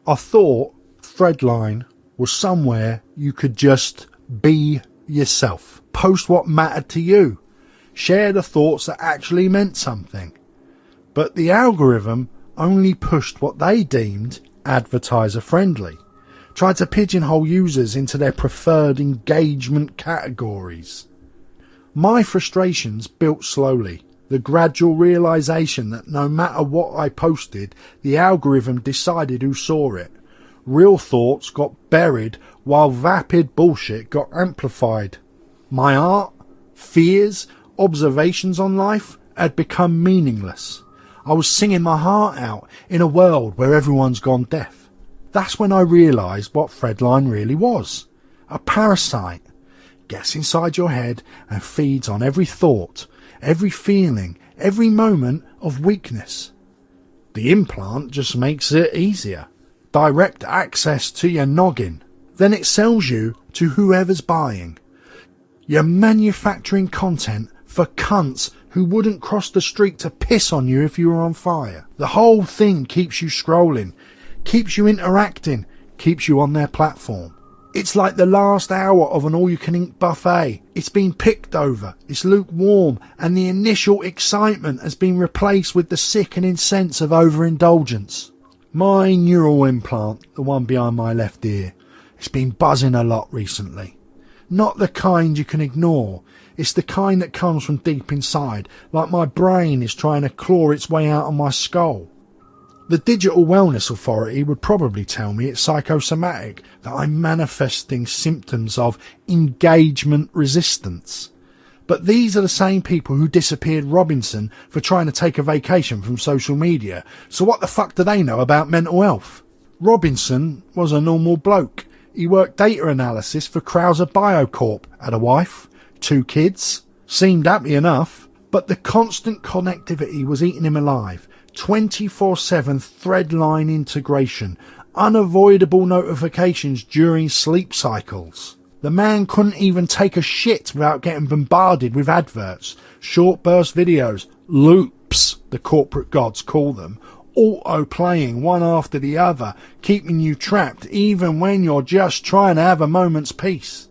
I thought Threadline was somewhere you could just be yourself. Post what mattered to you. Share the thoughts that actually meant something. But the algorithm only pushed what they deemed advertiser friendly. Tried to pigeonhole users into their preferred engagement categories. My frustrations built slowly. The gradual realisation that no matter what I posted, the algorithm decided who saw it. Real thoughts got buried while vapid bullshit got amplified. My art, fears, observations on life had become meaningless. I was singing my heart out in a world where everyone's gone deaf. That's when I realised what Threadline really was. A parasite. Gets inside your head and feeds on every thought, every feeling, every moment of weakness. The implant just makes it easier. Direct access to your noggin. Then it sells you to whoever's buying. You're manufacturing content for cunts who wouldn't cross the street to piss on you if you were on fire. The whole thing keeps you scrolling, keeps you interacting, keeps you on their platform. It's like the last hour of an all-you-can-eat buffet. It's been picked over, it's lukewarm, and the initial excitement has been replaced with the sickening sense of overindulgence. My neural implant, the one behind my left ear, it's been buzzing a lot recently. Not the kind you can ignore. It's the kind that comes from deep inside, like my brain is trying to claw its way out of my skull. The Digital Wellness Authority would probably tell me it's psychosomatic, that I'm manifesting symptoms of engagement resistance. But these are the same people who disappeared Robinson for trying to take a vacation from social media, so what the fuck do they know about mental health? Robinson was a normal bloke. He worked data analysis for Krauser Biocorp, had a wife, 2 kids, seemed happy enough, but the constant connectivity was eating him alive. 24/7 Threadline integration, unavoidable notifications during sleep cycles. The man couldn't even take a shit without getting bombarded with adverts, short burst videos, loops, the corporate gods call them, auto-playing one after the other, keeping you trapped even when you're just trying to have a moment's peace.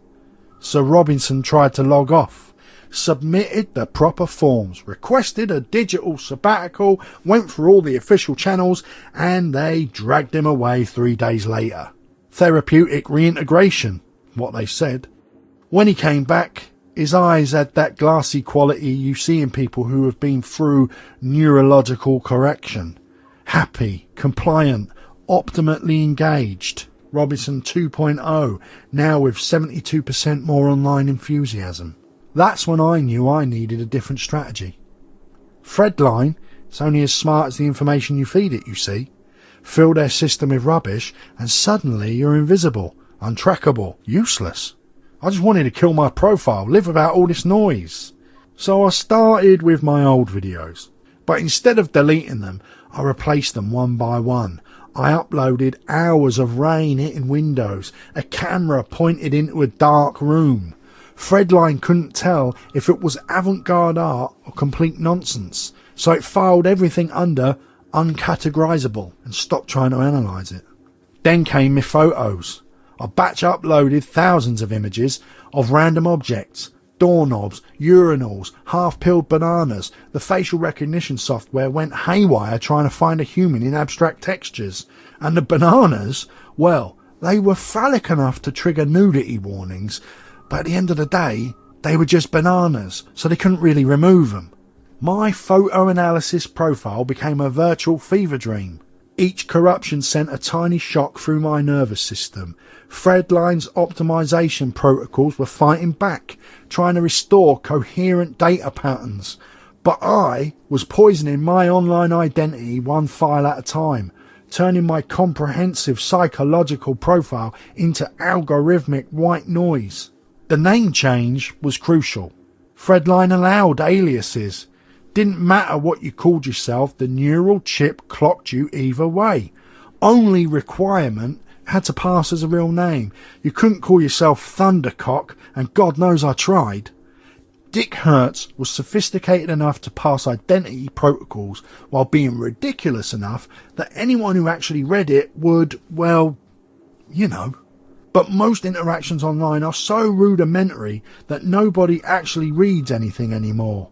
So Robinson tried to log off. Submitted the proper forms, requested a digital sabbatical, went through all the official channels, and they dragged him away 3 days later. Therapeutic reintegration, what they said. When he came back, his eyes had that glassy quality you see in people who have been through neurological correction. Happy, compliant, optimally engaged. Robinson 2.0, now with 72% more online enthusiasm. That's when I knew I needed a different strategy. Threadline, it's only as smart as the information you feed it, you see. Fill their system with rubbish and suddenly you're invisible, untrackable, useless. I just wanted to kill my profile, live without all this noise. So I started with my old videos, but instead of deleting them, I replaced them one by one. I uploaded hours of rain hitting windows, a camera pointed into a dark room. Threadline couldn't tell if it was avant-garde art or complete nonsense, so it filed everything under uncategorizable and stopped trying to analyse it. Then came my photos. I batch uploaded thousands of images of random objects, doorknobs, urinals, half-peeled bananas. The facial recognition software went haywire trying to find a human in abstract textures. And the bananas, well, they were phallic enough to trigger nudity warnings, but at the end of the day, they were just bananas, so they couldn't really remove them. My photo analysis profile became a virtual fever dream. Each corruption sent a tiny shock through my nervous system. Threadline's optimization protocols were fighting back, trying to restore coherent data patterns. But I was poisoning my online identity one file at a time, turning my comprehensive psychological profile into algorithmic white noise. The name change was crucial. Threadline allowed aliases. Didn't matter what you called yourself, the neural chip clocked you either way. Only requirement had to pass as a real name. You couldn't call yourself Thundercock, and God knows I tried. Dick Hertz was sophisticated enough to pass identity protocols while being ridiculous enough that anyone who actually read it would, well, you know. But most interactions online are so rudimentary that nobody actually reads anything anymore.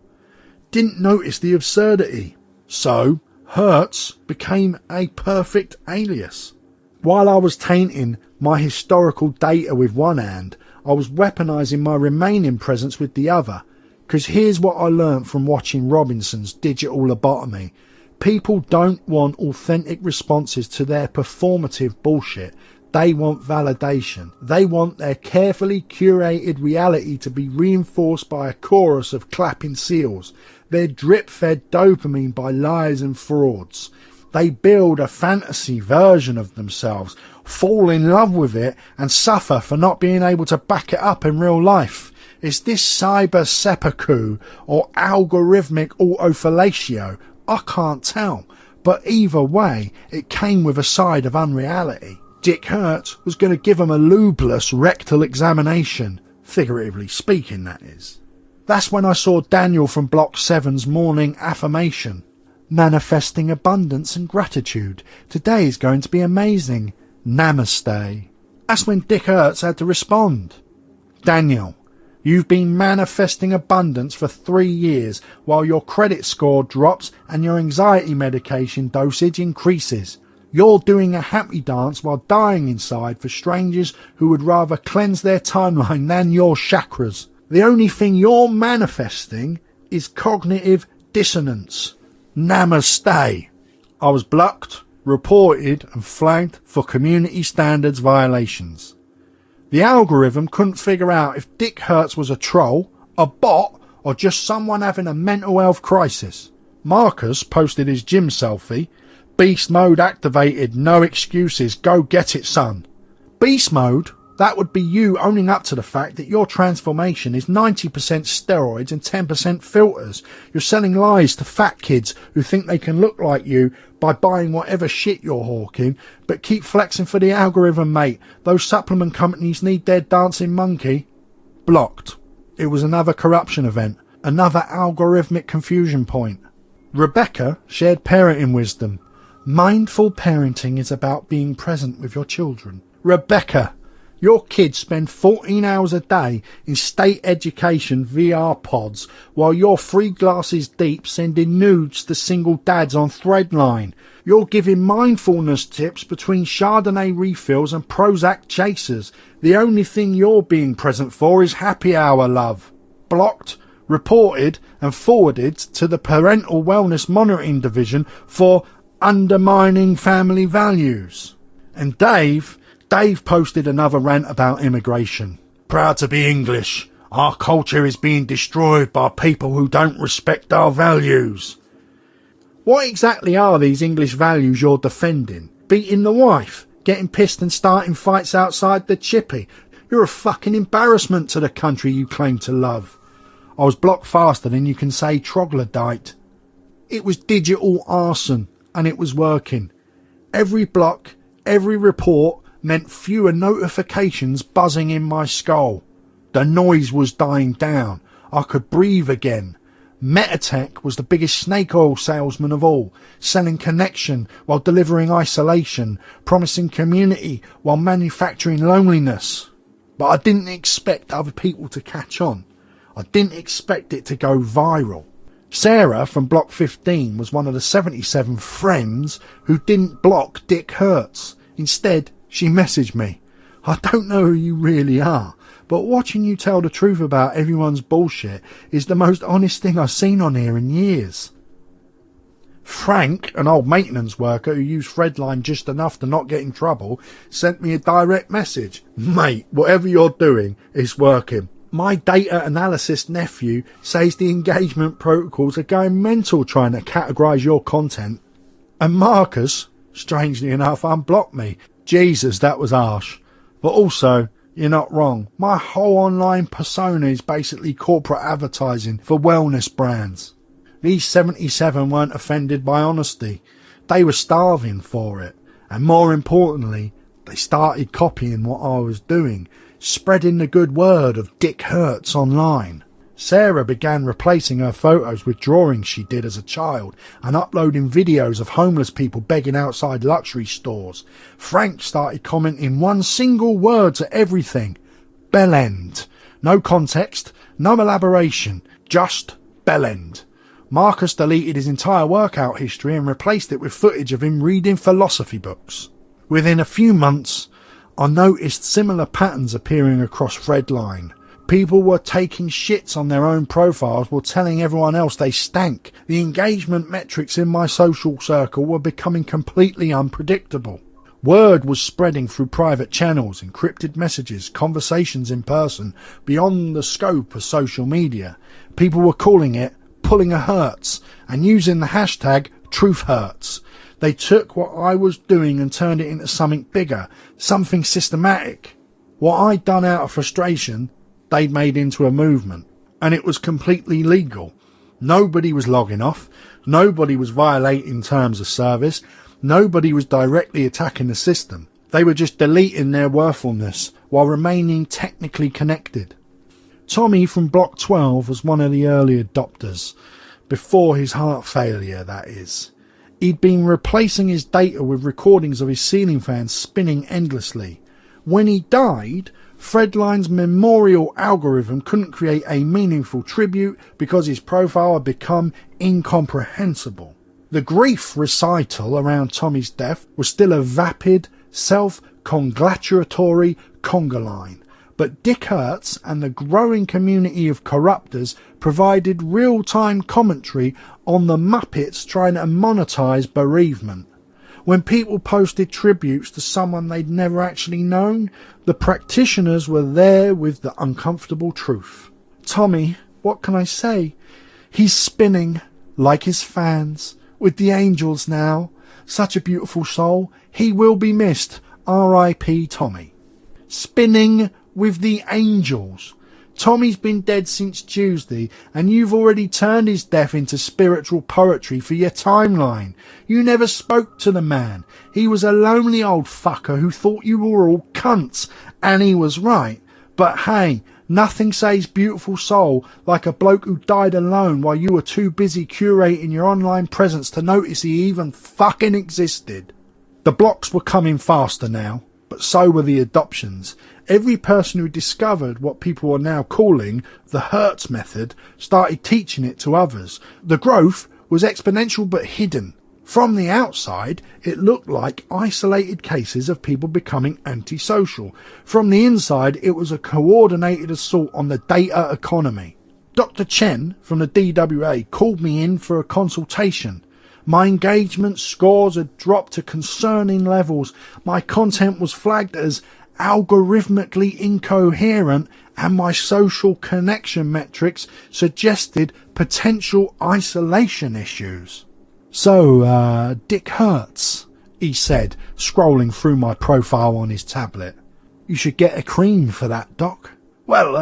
Didn't notice the absurdity. So, Hertz became a perfect alias. While I was tainting my historical data with one hand, I was weaponising my remaining presence with the other. Because here's what I learnt from watching Robinson's Digital Lobotomy. People don't want authentic responses to their performative bullshit. They want validation. They want their carefully curated reality to be reinforced by a chorus of clapping seals. They're drip-fed dopamine by lies and frauds. They build a fantasy version of themselves, fall in love with it, and suffer for not being able to back it up in real life. Is this cyber seppuku or algorithmic autofellatio? I can't tell. But either way, it came with a side of unreality. Dick Hertz was going to give him a lubeless rectal examination, figuratively speaking, that is. That's when I saw Daniel from Block 7's morning affirmation. Manifesting abundance and gratitude. Today is going to be amazing. Namaste. That's when Dick Hertz had to respond. Daniel, you've been manifesting abundance for 3 years while your credit score drops and your anxiety medication dosage increases. You're doing a happy dance while dying inside for strangers who would rather cleanse their timeline than your chakras. The only thing you're manifesting is cognitive dissonance. Namaste. I was blocked, reported and flagged for community standards violations. The algorithm couldn't figure out if Dick Hertz was a troll, a bot, or just someone having a mental health crisis. Marcus posted his gym selfie. Beast mode activated, no excuses, go get it, son. Beast mode? That would be you owning up to the fact that your transformation is 90% steroids and 10% filters. You're selling lies to fat kids who think they can look like you by buying whatever shit you're hawking, but keep flexing for the algorithm, mate. Those supplement companies need their dancing monkey. Blocked. It was another corruption event, another algorithmic confusion point. Rebecca shared parenting wisdom. Mindful parenting is about being present with your children. Rebecca, your kids spend 14 hours a day in state education VR pods while you're 3 glasses deep sending nudes to single dads on Threadline. You're giving mindfulness tips between Chardonnay refills and Prozac chasers. The only thing you're being present for is happy hour, love. Blocked, reported and forwarded to the Parental Wellness Monitoring Division for undermining family values. And Dave posted another rant about immigration. Proud to be English. Our culture is being destroyed by people who don't respect our values. What exactly are these English values you're defending? Beating the wife? Getting pissed and starting fights outside the chippy? You're a fucking embarrassment to the country you claim to love. I was blocked faster than you can say troglodyte. It was digital arson. And it was working. Every block, every report meant fewer notifications buzzing in my skull. The noise was dying down. I could breathe again. Metatech was the biggest snake oil salesman of all, selling connection while delivering isolation, promising community while manufacturing loneliness. But I didn't expect other people to catch on. I didn't expect it to go viral. Sarah from Block 15 was one of the 77 friends who didn't block Dick Hertz. Instead, she messaged me. I don't know who you really are, but watching you tell the truth about everyone's bullshit is the most honest thing I've seen on here in years. Frank, an old maintenance worker who used Threadline just enough to not get in trouble, sent me a direct message. Mate, whatever you're doing is working. My data analysis nephew says the engagement protocols are going mental trying to categorise your content. And Marcus, strangely enough, unblocked me. Jesus, that was harsh. But also, you're not wrong. My whole online persona is basically corporate advertising for wellness brands. These 77 weren't offended by honesty. They were starving for it. And more importantly, they started copying what I was doing, spreading the good word of Dick Hertz online. Sarah began replacing her photos with drawings she did as a child and uploading videos of homeless people begging outside luxury stores. Frank started commenting one single word to everything. Bellend. No context, no elaboration, just Bellend. Marcus deleted his entire workout history and replaced it with footage of him reading philosophy books. Within a few months, I noticed similar patterns appearing across Fredline. People were taking shits on their own profiles while telling everyone else they stank. The engagement metrics in my social circle were becoming completely unpredictable. Word was spreading through private channels, encrypted messages, conversations in person, beyond the scope of social media. People were calling it pulling a Hertz and using the hashtag #TruthHertz. They took what I was doing and turned it into something bigger, something systematic. What I'd done out of frustration, they'd made into a movement, and it was completely legal. Nobody was logging off, nobody was violating terms of service, nobody was directly attacking the system. They were just deleting their worthfulness while remaining technically connected. Tommy from Block 12 was one of the early adopters, before his heart failure, that is. He'd been replacing his data with recordings of his ceiling fans spinning endlessly. When he died, Fredline's memorial algorithm couldn't create a meaningful tribute because his profile had become incomprehensible. The grief recital around Tommy's death was still a vapid, self-congratulatory conga line. But Dick Hertz and the growing community of corruptors provided real-time commentary on the Muppets trying to monetize bereavement. When people posted tributes to someone they'd never actually known, the practitioners were there with the uncomfortable truth. Tommy, what can I say? He's spinning, like his fans, with the angels now. Such a beautiful soul. He will be missed. R.I.P. Tommy. Spinning with the angels. Tommy's been dead since Tuesday, and you've already turned his death into spiritual poetry for your timeline. You never spoke to the man. He was a lonely old fucker who thought you were all cunts, and he was right. But hey, nothing says beautiful soul like a bloke who died alone while you were too busy curating your online presence to notice he even fucking existed. The blocks were coming faster now, but so were the adoptions. Every person who discovered what people are now calling the Hertz method started teaching it to others. The growth was exponential but hidden. From the outside, it looked like isolated cases of people becoming antisocial. From the inside, it was a coordinated assault on the data economy. Dr. Chen from the DWA called me in for a consultation. My engagement scores had dropped to concerning levels. My content was flagged as algorithmically incoherent, and my social connection metrics suggested potential isolation issues. So, Dick Hertz, he said, scrolling through my profile on his tablet. You should get a cream for that, Doc. Well,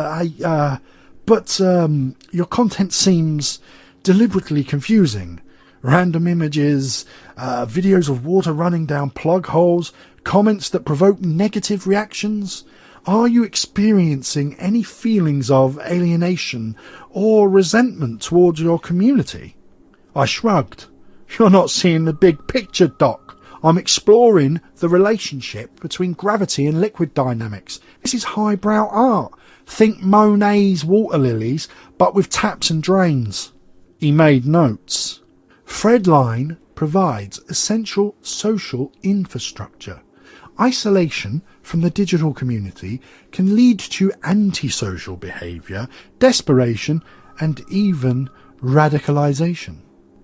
but your content seems deliberately confusing. Random images, videos of water running down plug holes, comments that provoke negative reactions. Are you experiencing any feelings of alienation or resentment towards your community? I shrugged. You're not seeing the big picture, Doc. I'm exploring the relationship between gravity and liquid dynamics. This is highbrow art. Think Monet's water lilies, but with taps and drains. He made notes. Fredline provides essential social infrastructure. Isolation from the digital community can lead to antisocial behaviour, desperation, and even radicalisation.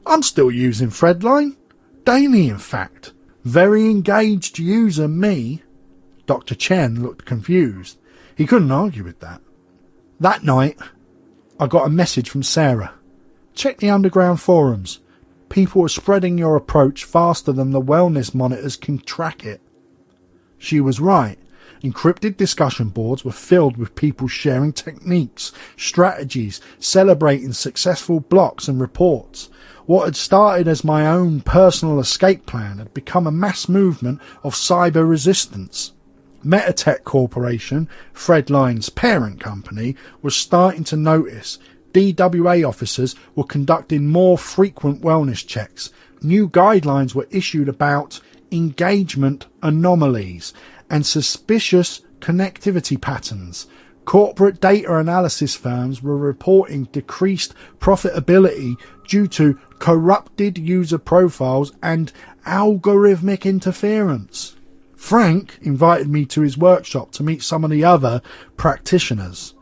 I'm still using Fredline. Daily, in fact. Very engaged user, me. Dr. Chen looked confused. He couldn't argue with that. That night, I got a message from Sarah. Check the underground forums. People are spreading your approach faster than the wellness monitors can track it. She was right. Encrypted discussion boards were filled with people sharing techniques, strategies, celebrating successful blocks and reports. What had started as my own personal escape plan had become a mass movement of cyber resistance. Metatech Corporation, Fredline's parent company, was starting to notice. DWA officers were conducting more frequent wellness checks. New guidelines were issued about engagement anomalies and suspicious connectivity patterns. Corporate data analysis firms were reporting decreased profitability due to corrupted user profiles and algorithmic interference. Frank invited me to his workshop to meet some of the other practitioners.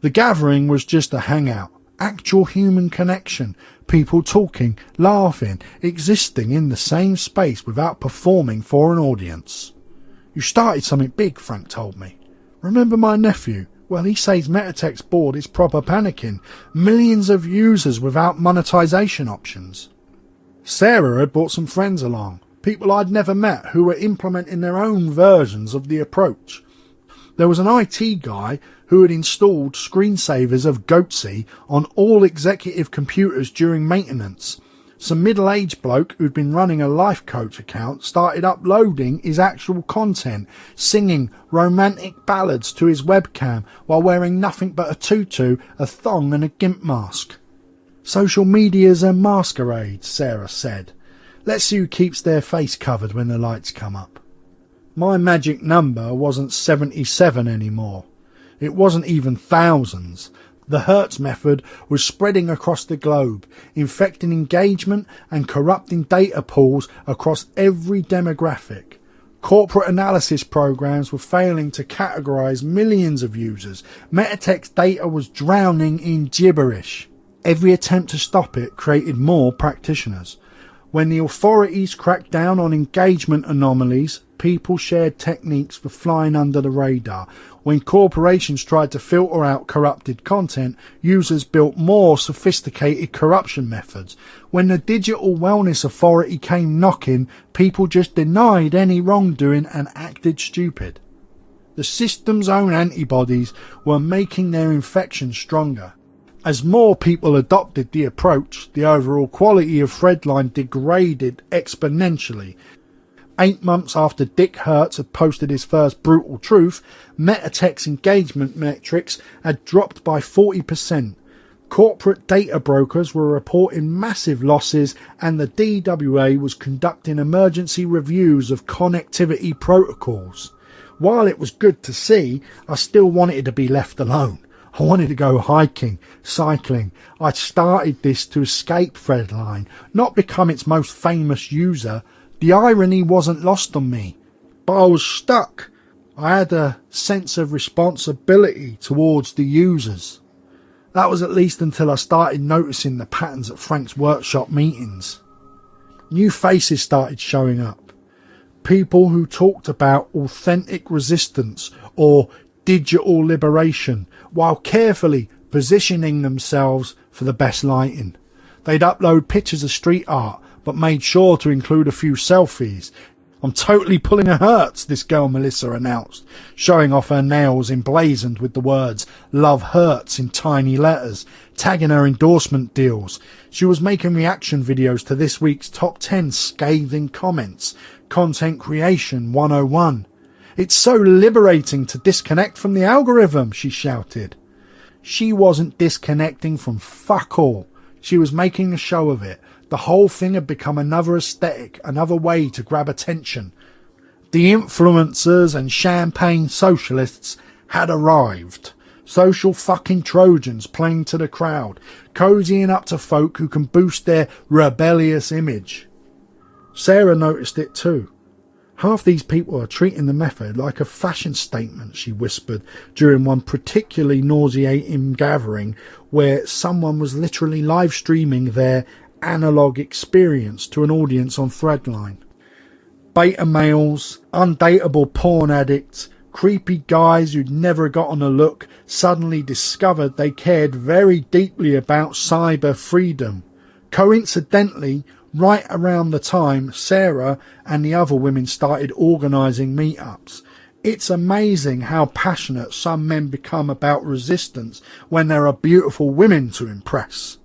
The gathering was just a hangout, actual human connection, people talking, laughing, existing in the same space without performing for an audience. You started something big, Frank told me. Remember my nephew? Well, he says Metatech's board is proper panicking. Millions of users without monetization options. Sarah had brought some friends along, people I'd never met who were implementing their own versions of the approach. There was an IT guy who had installed screensavers of Goatsy on all executive computers during maintenance. Some middle-aged bloke who'd been running a life coach account started uploading his actual content, singing romantic ballads to his webcam while wearing nothing but a tutu, a thong and a gimp mask. Social media's a masquerade, Sarah said. Let's see who keeps their face covered when the lights come up. My magic number wasn't 77 anymore. It wasn't even thousands. The Hertz method was spreading across the globe, infecting engagement and corrupting data pools across every demographic. Corporate analysis programs were failing to categorize millions of users. Metatech's data was drowning in gibberish. Every attempt to stop it created more practitioners. When the authorities cracked down on engagement anomalies, people shared techniques for flying under the radar. When corporations tried to filter out corrupted content, users built more sophisticated corruption methods. When the Digital Wellness Authority came knocking, people just denied any wrongdoing and acted stupid. The system's own antibodies were making their infection stronger. As more people adopted the approach, the overall quality of Threadline degraded exponentially. 8 months after Dick Hertz had posted his first brutal truth, Metatech's engagement metrics had dropped by 40%. Corporate data brokers were reporting massive losses, and the DWA was conducting emergency reviews of connectivity protocols. While it was good to see, I still wanted it to be left alone. I wanted to go hiking, cycling. I'd started this to escape Threadline, not become its most famous user. The irony wasn't lost on me, but I was stuck. I had a sense of responsibility towards the users. That was at least until I started noticing the patterns at Frank's workshop meetings. New faces started showing up. People who talked about authentic resistance or digital liberation, while carefully positioning themselves for the best lighting. They'd upload pictures of street art, but made sure to include a few selfies. I'm totally pulling a Hertz, this girl Melissa announced, showing off her nails emblazoned with the words "Love Hertz" in tiny letters, tagging her endorsement deals. She was making reaction videos to this week's top 10 scathing comments. Content Creation 101. It's so liberating to disconnect from the algorithm, she shouted. She wasn't disconnecting from fuck all. She was making a show of it. The whole thing had become another aesthetic, another way to grab attention. The influencers and champagne socialists had arrived. Social fucking Trojans playing to the crowd, cozying up to folk who can boost their rebellious image. Sarah noticed it too. Half these people are treating the method like a fashion statement, she whispered during one particularly nauseating gathering where someone was literally live streaming their analog experience to an audience on Threadline. Beta males, undateable porn addicts, creepy guys who'd never gotten a look suddenly discovered they cared very deeply about cyber freedom. Coincidentally, right around the time Sarah and the other women started organising meetups. It's amazing how passionate some men become about resistance when there are beautiful women to impress.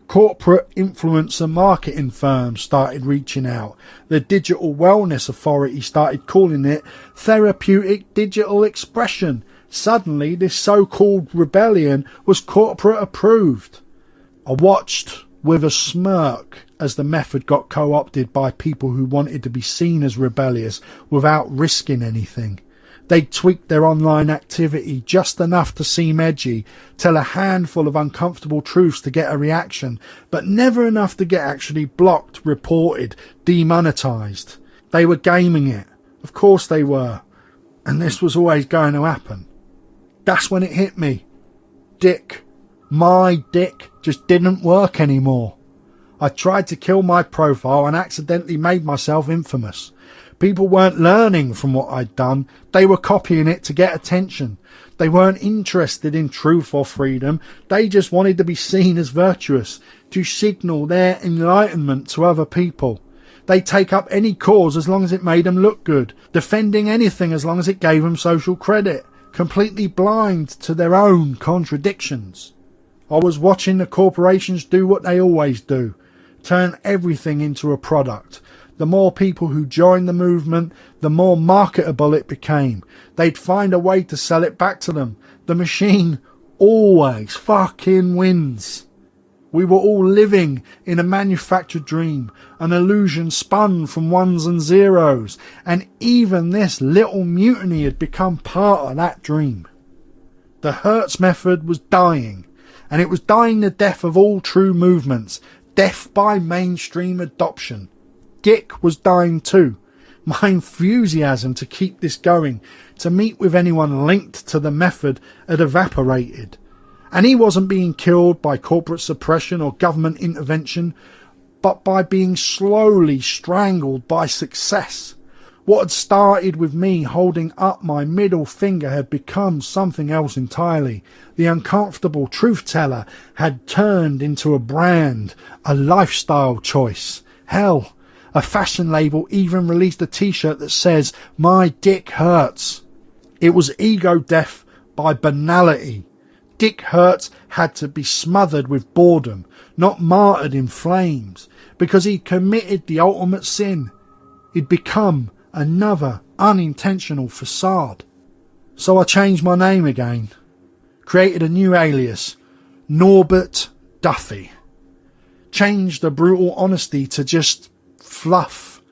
Corporate influencer marketing firms started reaching out. The Digital Wellness Authority started calling it therapeutic digital expression. Suddenly, this so-called rebellion was corporate approved. I watched with a smirk as the method got co-opted by people who wanted to be seen as rebellious without risking anything. They tweaked their online activity just enough to seem edgy, tell a handful of uncomfortable truths to get a reaction, but never enough to get actually blocked, reported, demonetised. They were gaming it. Of course they were. And this was always going to happen. That's when it hit me. Dick. My dick just didn't work anymore. I tried to kill my profile and accidentally made myself infamous. People weren't learning from what I'd done. They were copying it to get attention. They weren't interested in truth or freedom. They just wanted to be seen as virtuous, to signal their enlightenment to other people. They'd take up any cause as long as it made them look good, defending anything as long as it gave them social credit, completely blind to their own contradictions. I was watching the corporations do what they always do, turn everything into a product. The more people who joined the movement, the more marketable it became. They'd find a way to sell it back to them. The machine always fucking wins. We were all living in a manufactured dream, an illusion spun from ones and zeros, and even this little mutiny had become part of that dream. The Hertz method was dying, and it was dying the death of all true movements, death by mainstream adoption. Dick was dying too. My enthusiasm to keep this going, to meet with anyone linked to the method, had evaporated. And he wasn't being killed by corporate suppression or government intervention, but by being slowly strangled by success. What had started with me holding up my middle finger had become something else entirely. The uncomfortable truth teller had turned into a brand, a lifestyle choice. Hell, a fashion label even released a t-shirt that says, "My dick hurts." It was ego death by banality. Dick Hertz had to be smothered with boredom, not martyred in flames, because he'd committed the ultimate sin. He'd become another unintentional facade. So I changed my name again, created a new alias, Norbert Duffy. Changed the brutal honesty to just fluff.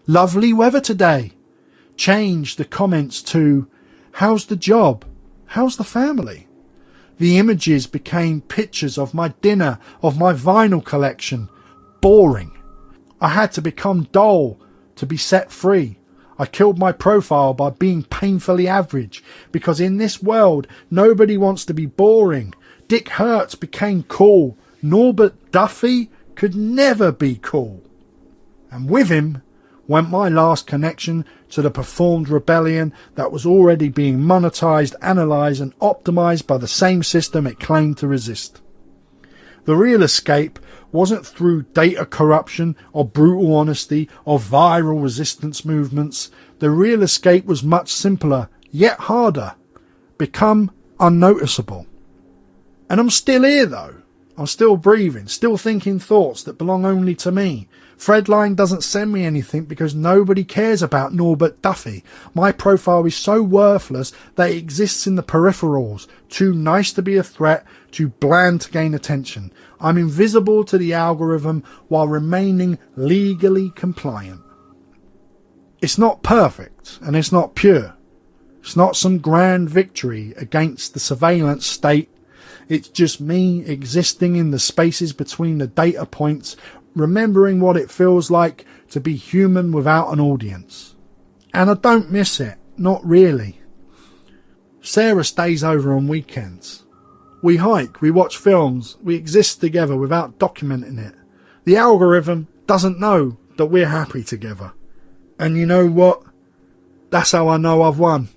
Lovely weather today. Changed the comments to, how's the job? How's the family? The images became pictures of my dinner, of my vinyl collection. Boring. I had to become dull to be set free. I killed my profile by being painfully average, because in this world nobody wants to be boring. Dick Hertz became cool. Norbert Duffy could never be cool. And with him went my last connection to the performed rebellion that was already being monetized, analysed and optimised by the same system it claimed to resist. The real escape wasn't through data corruption or brutal honesty or viral resistance movements. The real escape was much simpler, yet harder. Become unnoticeable. And I'm still here though. I'm still breathing, still thinking thoughts that belong only to me. Fredline doesn't send me anything because nobody cares about Norbert Duffy. My profile is so worthless that it exists in the peripherals, too nice to be a threat, too bland to gain attention. I'm invisible to the algorithm while remaining legally compliant. It's not perfect and it's not pure. It's not some grand victory against the surveillance state. It's just me existing in the spaces between the data points, remembering what it feels like to be human without an audience. And I don't miss it, not really. Sarah stays over on weekends. We hike, we watch films, we exist together without documenting it. The algorithm doesn't know that we're happy together. And you know what? That's how I know I've won.